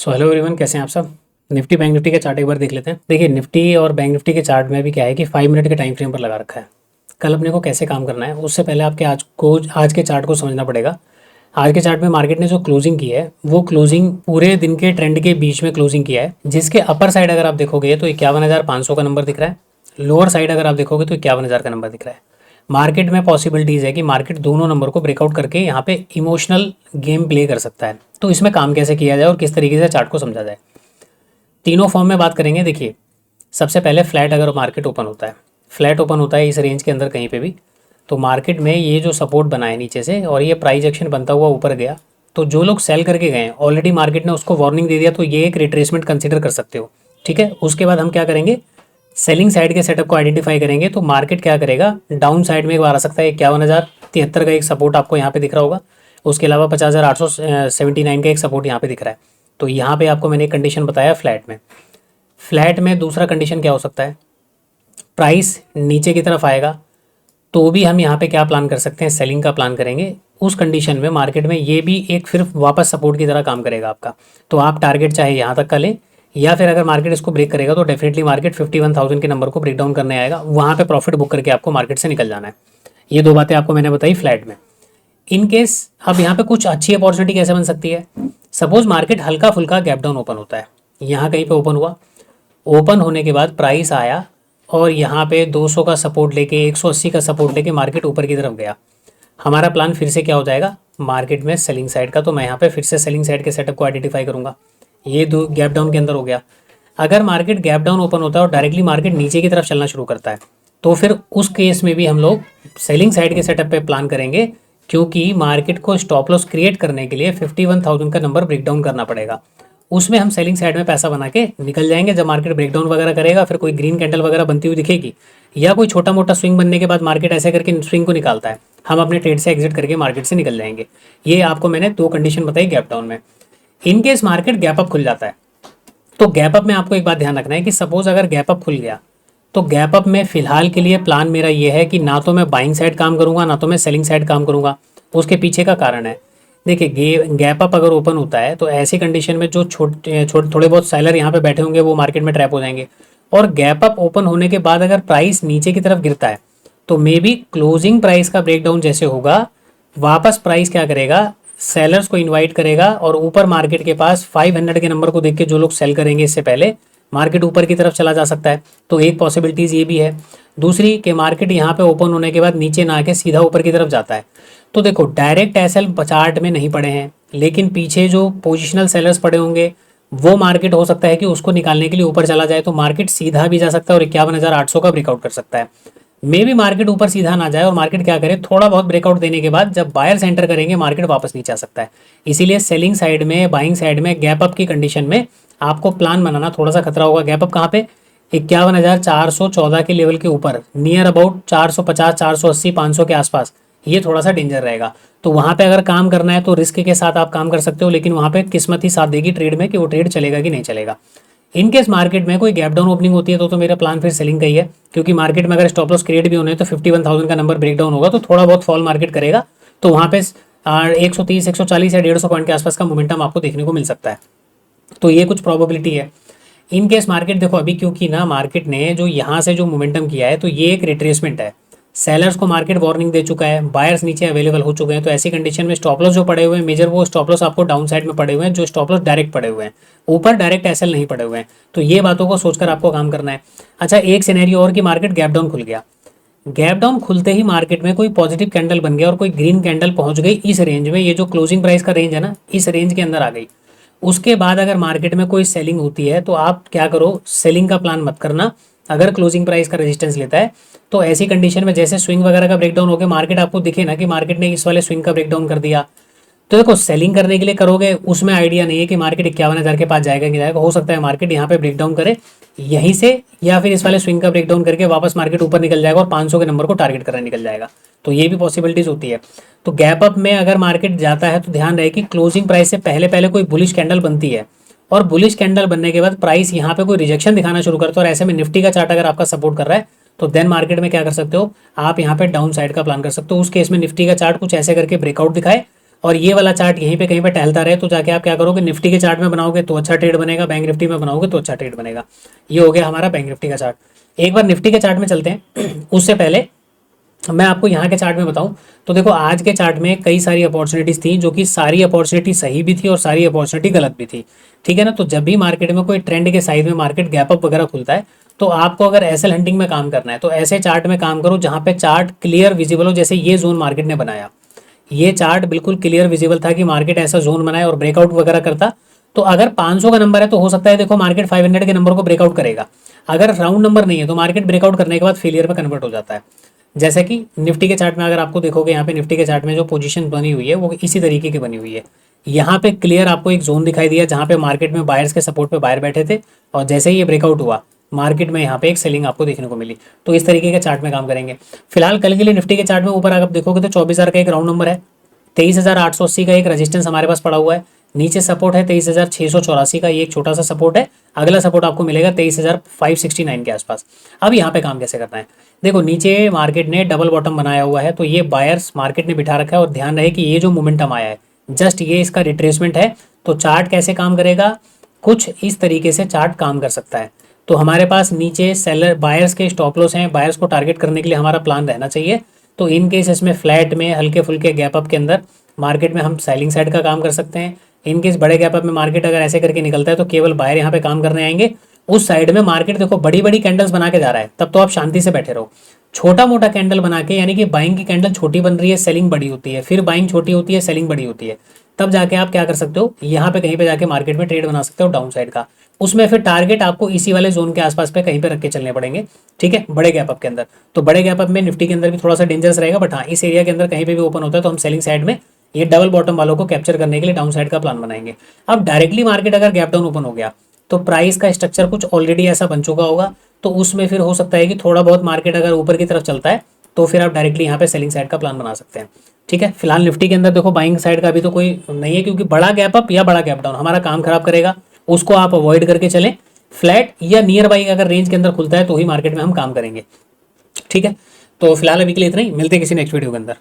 So hello everyone, कैसे हैं आप सब। निफ्टी बैंक निफ्टी के चार्ट एक बार देख लेते हैं। देखिए, निफ्टी और बैंक निफ्टी के चार्ट में भी क्या है कि 5 मिनट के टाइम फ्रेम पर लगा रखा है। कल अपने को कैसे काम करना है उससे पहले आपके आज के चार्ट को समझना पड़ेगा। आज के चार्ट में मार्केट ने जो क्लोजिंग की है वो क्लोजिंग पूरे दिन के ट्रेंड के बीच में क्लोजिंग किया है, जिसके अपर साइड अगर आप देखोगे तो 51,500 का नंबर दिख रहा है। लोअर साइड अगर आप देखोगे तो 51,000 का नंबर दिख रहा है। मार्केट में पॉसिबिलिटीज़ है कि मार्केट दोनों नंबर को ब्रेकआउट करके यहाँ पे इमोशनल गेम प्ले कर सकता है। तो इसमें काम कैसे किया जाए और किस तरीके से चार्ट को समझा जाए, तीनों फॉर्म में बात करेंगे। देखिए, सबसे पहले फ्लैट अगर मार्केट ओपन होता है, फ्लैट ओपन होता है इस रेंज के अंदर कहीं पे भी, तो मार्केट में ये जो सपोर्ट बना है नीचे से और ये प्राइस एक्शन बनता हुआ ऊपर गया, तो जो लोग सेल करके गए ऑलरेडी मार्केट ने उसको वार्निंग दे दिया, तो ये एक रिट्रेसमेंट कंसिडर कर सकते हो। ठीक है, उसके बाद हम क्या करेंगे, सेलिंग साइड के सेटअप को आइडेंटिफाई करेंगे। तो मार्केट क्या करेगा, डाउन साइड में एक बार आ सकता है। 51,073 का एक सपोर्ट आपको यहाँ पे दिख रहा होगा। उसके अलावा 50,879 का एक सपोर्ट यहाँ पे दिख रहा है। तो यहाँ पे आपको मैंने एक कंडीशन बताया फ्लैट में। फ्लैट में दूसरा कंडीशन क्या हो सकता है, प्राइस नीचे की तरफ आएगा तो भी हम यहाँ पे क्या प्लान कर सकते हैं, सेलिंग का प्लान करेंगे। उस कंडीशन में मार्केट में ये भी एक फिर वापस सपोर्ट की तरह काम करेगा आपका। तो आप टारगेट चाहे यहाँ तक का लें, या फिर अगर मार्केट इसको ब्रेक करेगा तो डेफिनेटली मार्केट 51,000 के नंबर को ब्रेक डाउन करने आएगा, वहाँ पे प्रॉफिट बुक करके आपको मार्केट से निकल जाना है। ये दो बातें आपको मैंने बताई फ्लैट में। इन केस अब यहाँ पे कुछ अच्छी अपॉर्चुनिटी कैसे बन सकती है, सपोज मार्केट हल्का फुल्का गैप डाउन ओपन होता है, यहाँ कहीं पे ओपन हुआ, ओपन होने के बाद प्राइस आया और यहाँ पे 200 का सपोर्ट लेके 180 का सपोर्ट लेके मार्केट ऊपर की तरफ गया। हमारा प्लान फिर से क्या हो जाएगा, मार्केट में सेलिंग साइड का। तो मैं यहाँ पे फिर से सेलिंग साइड के सेटअप को आइडेंटिफाई करूँगा। ये दो गैप डाउन के अंदर हो गया। अगर मार्केट गैप डाउन ओपन होता है और डायरेक्टली मार्केट नीचे की तरफ चलना शुरू करता है, तो फिर उस केस में भी हम लोग सेलिंग साइड के सेटअप पे प्लान करेंगे, क्योंकि मार्केट को स्टॉप लॉस क्रिएट करने के लिए 51,000 का नंबर ब्रेक डाउन करना पड़ेगा। उसमें हम सेलिंग साइड में पैसा बना के निकल जाएंगे। जब मार्केट ब्रेकडाउन वगैरह करेगा, फिर कोई ग्रीन कैंडल वगैरह बनती हुई दिखेगी या कोई छोटा मोटा स्विंग बनने के बाद मार्केट ऐसे करके स्विंग को निकालता है, हम अपने ट्रेड से एग्जिट करके मार्केट से निकल जाएंगे। ये आपको मैंने दो कंडीशन बताई गैप डाउन में। In case market gap up खुल जाता है, तो गैप अप में आपको एक बात ध्यान रखना है कि सपोज अगर गैप अप खुल गया, तो गैप अप में फिलहाल के लिए प्लान मेरा ये है कि ना तो मैं बाइंग साइड काम करूंगा ना तो मैं सेलिंग साइड काम करूंगा। उसके पीछे का कारण है, देखिए, गैप अप अगर ओपन होता है तो ऐसी कंडीशन में जो थोड़े बहुत सेलर यहाँ पे बैठे होंगे वो मार्केट में ट्रैप हो जाएंगे। और गैप अप ओपन होने के बाद अगर प्राइस नीचे की तरफ गिरता है, तो मे बी क्लोजिंग प्राइस का ब्रेकडाउन जैसे होगा, वापस प्राइस क्या करेगा, सेलर्स को इनवाइट करेगा और ऊपर मार्केट के पास 500 के नंबर को देख के जो लोग सेल करेंगे इससे पहले, मार्केट ऊपर की तरफ चला जा सकता है। तो एक पॉसिबिलिटीज़ ये भी है। दूसरी कि मार्केट यहाँ पे ओपन होने के बाद नीचे ना आके सीधा ऊपर की तरफ जाता है। तो देखो, डायरेक्ट एसएल चार्ट में नहीं पड़े हैं, लेकिन पीछे जो पोजिशनल सेलर्स पड़े होंगे वो मार्केट हो सकता है कि उसको निकालने के लिए ऊपर चला जाए, तो मार्केट सीधा भी जा सकता है और 51,800 का ब्रेकआउट कर सकता है। मे भी मार्केट ऊपर सीधा ना जाए और मार्केट क्या करे, थोड़ा बहुत ब्रेकआउट देने के बाद जब बायर सेंटर करेंगे मार्केट वापस नीचे आ सकता है। इसीलिए सेलिंग साइड में, बाइंग साइड में गैप अप की कंडीशन में आपको प्लान बनाना थोड़ा सा खतरा होगा। गैप अप कहाँ पे, 51,414 के लेवल के ऊपर, नियर अबाउट 450, 480, 500 के आसपास, ये थोड़ा सा डेंजर रहेगा। तो वहाँ पे अगर काम करना है तो रिस्क के साथ आप काम कर सकते हो, लेकिन वहाँ पे किस्मत ही साथ देगी ट्रेड में कि वो ट्रेड चलेगा कि नहीं चलेगा। इन केस मार्केट में कोई गैप डाउन ओपनिंग होती है तो मेरा प्लान फिर सेलिंग का ही है, क्योंकि मार्केट में अगर स्टॉप लॉस क्रिएट भी होने हैं तो 51,000 का नंबर ब्रेक डाउन होगा तो थोड़ा बहुत फॉल मार्केट करेगा, तो वहाँ पे 130, 140 या 150 पॉइंट के आसपास का मोमेंटम आपको देखने को मिल सकता है। तो ये कुछ प्रोबेबिलिटी है। इन केस मार्केट देखो अभी, क्योंकि ना मार्केट ने जो यहाँ से जो मोमेंटम किया है तो ये एक रिट्रेसमेंट है। सेलर्स को मार्केट वार्निंग दे चुका है, बायर्स नीचे अवेलेबल हो चुके हैं, तो ऐसी कंडीशन में स्टॉप लॉस जो पड़े हुए हैं मेजर, वो स्टॉप लॉस आपको डाउन साइड में पड़े हुए हैं, जो स्टॉप लॉस डायरेक्ट पड़े हुए हैं, ऊपर डायरेक्ट एसएल नहीं पड़े हुए हैं। तो ये बातों को सोचकर आपको काम करना है। अच्छा, एक सिनेरियो और कि मार्केट गैप डाउन खुल गया, गैप डाउन खुलते ही मार्केट में कोई पॉजिटिव कैंडल बन गया और कोई ग्रीन कैंडल पहुंच गई इस रेंज में, ये जो क्लोजिंग प्राइस का रेंज है ना, इस रेंज के अंदर आ गई। उसके बाद अगर मार्केट में कोई सेलिंग होती है तो आप क्या करो, सेलिंग का प्लान मत करना। अगर क्लोजिंग प्राइस का रेजिस्टेंस लेता है तो ऐसी कंडीशन में जैसे स्विंग वगैरह का ब्रेकडाउन हो गया, मार्केट आपको दिखे ना कि मार्केट ने इस वाले स्विंग का ब्रेकडाउन कर दिया, तो देखो सेलिंग करने के लिए करोगे, उसमें आइडिया नहीं है कि मार्केट 51,000 के पास जाएगा कि जाएगा। हो सकता है मार्केट यहाँ पे ब्रेकडाउन करे यहीं से, या फिर इस वाले स्विंग का ब्रेकडाउन करके वापस मार्केट ऊपर निकल जाएगा और 500 के नंबर को टारगेट करने निकल जाएगा। तो ये भी पॉसिबिलिटीज होती है। तो गैप अप में अगर मार्केट जाता है तो ध्यान रहे कि क्लोजिंग प्राइस से पहले पहले कोई बुलिश कैंडल बनती है, और बुलिश कैंडल बनने के बाद प्राइस यहाँ पे कोई रिजेक्शन दिखाना शुरू करता है और ऐसे में निफ्टी का चार्ट अगर आपका सपोर्ट कर रहा है, तो देन मार्केट में क्या कर सकते हो, आप यहाँ पे डाउन साइड का प्लान कर सकते हो। उस केस में निफ्टी का चार्ट कुछ ऐसे करके ब्रेकआउट दिखाए और ये वाला चार्ट यहीं पे कहीं पे टहलता रहे, तो जाके आप क्या करोगे, निफ्टी के चार्ट में बनाओगे तो अच्छा ट्रेड बनेगा, बैंक निफ्टी में बनाओगे तो अच्छा ट्रेड बनेगा। ये हो गया हमारा बैंक निफ्टी का चार्ट। एक बार निफ्टी के चार्ट में चलते हैं उससे पहले मैं आपको यहाँ के चार्ट में बताऊं तो देखो आज के चार्ट में कई सारी अपॉर्चुनिटीज थी, जो कि सारी अपॉर्चुनिटी सही भी थी और सारी अपॉर्चुनिटी गलत भी थी। ठीक है ना। तो जब भी मार्केट में कोई ट्रेंड के साइड में मार्केट गैप अप वगैरह खुलता है, तो आपको अगर एसएल हंटिंग में काम करना है तो ऐसे चार्ट में काम करो जहाँ पे चार्ट क्लियर विजिबल हो। जैसे ये जोन मार्केट ने बनाया, ये चार्ट बिल्कुल क्लियर विजिबल था कि मार्केट ऐसा जोन बनाए और ब्रेकआउट वगैरह करता। तो अगर 500 का नंबर है तो हो सकता है देखो मार्केट 500 के नंबर को ब्रेकआउट करेगा। अगर राउंड नंबर नहीं है तो मार्केट ब्रेकआउट करने के बाद फेलियर में कन्वर्ट हो जाता है। जैसे कि निफ्टी के चार्ट में अगर आपको देखोगे, यहाँ पे निफ्टी के चार्ट में जो पोजीशन बनी हुई है वो इसी तरीके की बनी हुई है। यहाँ पे क्लियर आपको एक जोन दिखाई दिया जहाँ पे मार्केट में बायर्स के सपोर्ट पे बायर बैठे थे, और जैसे ही ये ब्रेकआउट हुआ मार्केट में यहाँ पे एक सेलिंग आपको देखने को मिली। तो इस तरीके के चार्ट में काम करेंगे। फिलहाल कल के लिए निफ्टी के चार्ट में ऊपर अगर आप देखोगे तो 24,000 का एक राउंड नंबर है, 23,880 का एक रेजिस्टेंस हमारे पास पड़ा हुआ है, नीचे सपोर्ट है 23,684 का, ये एक छोटा सा सपोर्ट है। अगला सपोर्ट आपको मिलेगा 23,569 के आसपास। अब यहाँ पे काम कैसे करना है, देखो नीचे मार्केट ने डबल बॉटम बनाया हुआ है, तो ये बायर्स मार्केट ने बिठा रखा है। और ध्यान रहे कि ये जो मोमेंटम आया है जस्ट ये इसका रिट्रेसमेंट है। तो चार्ट कैसे काम करेगा, कुछ इस तरीके से चार्ट काम कर सकता है। तो हमारे पास नीचे सेलर बायर्स के स्टॉप लॉस हैं, बायर्स को टारगेट करने के लिए हमारा प्लान रहना चाहिए। तो इन केस इसमें फ्लैट में हल्के फुल्के गैप अप के अंदर मार्केट में हम सेलिंग साइड का काम कर सकते हैं। इन केस बड़े गैप अप में मार्केट अगर ऐसे करके निकलता है तो केवल बायर यहाँ पे काम करने आएंगे। उस साइड में मार्केट देखो बड़ी बड़ी कैंडल्स बना के जा रहा है, तब तो आप शांति से बैठे रहो। छोटा मोटा कैंडल बना के, यानी कि बाइंग की कैंडल छोटी बन रही है, सेलिंग बड़ी होती है, फिर बाइंग छोटी होती है, सेलिंग बड़ी होती है, तब जाके आप क्या कर सकते हो, यहाँ पे कहीं पे जाके मार्केट में ट्रेड बना सकते हो डाउन साइड का। उसमें फिर टारगेट आपको इसी वाले जोन के आसपास पे कहीं पे रख के चलने पड़ेंगे। ठीक है, बड़े गैप अप के अंदर। तो बड़े गैप अप में निफ्टी के अंदर भी थोड़ा सा डेंजरस रहेगा, बट हाँ इस एरिया के अंदर कहीं पे भी ओपन होता है तो हम सेलिंग साइड में ये डबल बॉटम वालों को कैप्चर करने के लिए डाउन साइड का प्लान बनाएंगे। अब डायरेक्टली मार्केट अगर गैप डाउन ओपन हो गया तो प्राइस का स्ट्रक्चर कुछ ऑलरेडी ऐसा बन चुका होगा, तो उसमें फिर हो सकता है कि थोड़ा बहुत मार्केट अगर ऊपर की तरफ चलता है तो फिर आप डायरेक्टली यहाँ पे सेलिंग साइड का प्लान बना सकते हैं। ठीक है, फिलहाल निफ्टी के अंदर देखो बाइंग साइड का अभी तो कोई नहीं है, क्योंकि बड़ा गैप अप या बड़ा गैप डाउन हमारा काम खराब करेगा, उसको आप अवॉइड करके चलें। फ्लैट या नियर बाई अगर रेंज के अंदर खुलता है तो ही मार्केट में हम काम करेंगे। ठीक है, तो फिलहाल अभी के लिए इतना ही, मिलते हैं किसी नेक्स्ट वीडियो के अंदर।